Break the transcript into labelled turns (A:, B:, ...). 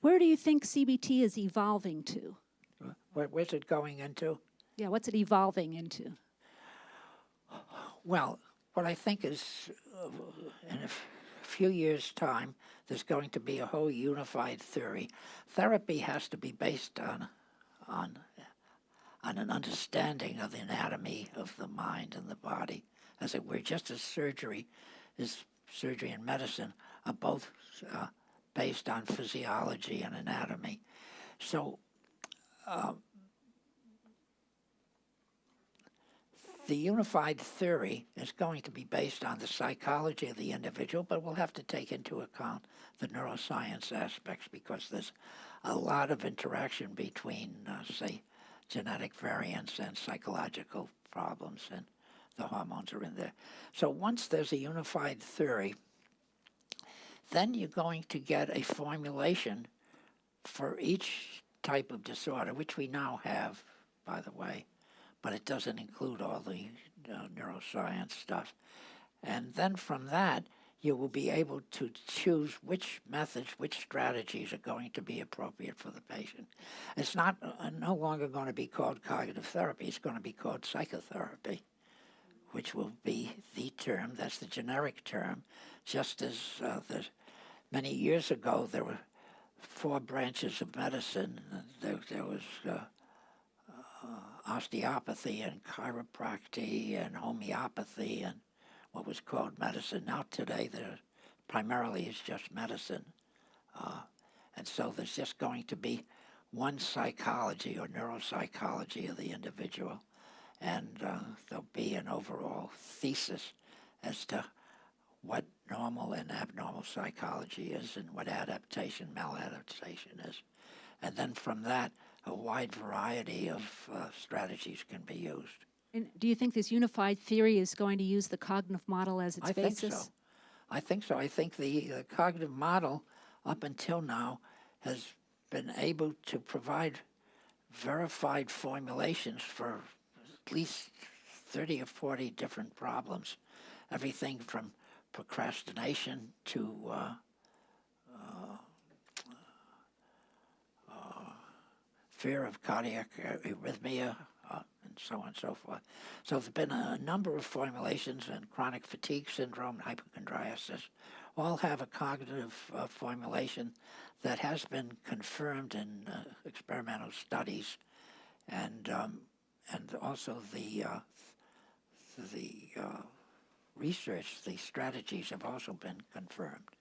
A: Where do you think CBT is evolving to?
B: Where's it going into?
A: Yeah, what's it evolving into?
B: Well, what I think is in a few years' time, there's going to be a whole unified theory. Therapy has to be based on an understanding of the anatomy of the mind and the body, as it were, just as surgery and medicine are both based on physiology and anatomy. So the unified theory is going to be based on the psychology of the individual, but we'll have to take into account the neuroscience aspects, because there's a lot of interaction between, say, genetic variants and psychological problems, and the hormones are in there. So once there's a unified theory, then you're going to get a formulation for each type of disorder, which we now have, by the way, but it doesn't include all the neuroscience stuff. And then from that, you will be able to choose which methods, which strategies are going to be appropriate for the patient. It's not no longer going to be called cognitive therapy. It's going to be called psychotherapy, which will be the term, that's the generic term, just as many years ago there were 4 branches of medicine. There was osteopathy and chiropractic and homeopathy and what was called medicine. Now today there primarily is just medicine. And so there's just going to be one psychology or neuropsychology of the individual, and there'll be an overall thesis as to what normal and abnormal psychology is and what adaptation, maladaptation is. And then from that, a wide variety of strategies can be used.
A: And do you think this unified theory is going to use the cognitive model as its basis?
B: I think so. I think the cognitive model up until now has been able to provide verified formulations for at least 30 or 40 different problems. Everything from procrastination to fear of cardiac arrhythmia, and so on and so forth. So there's been a number of formulations, and chronic fatigue syndrome, hypochondriasis, all have a cognitive formulation that has been confirmed in experimental studies, and also the research, the strategies have also been confirmed.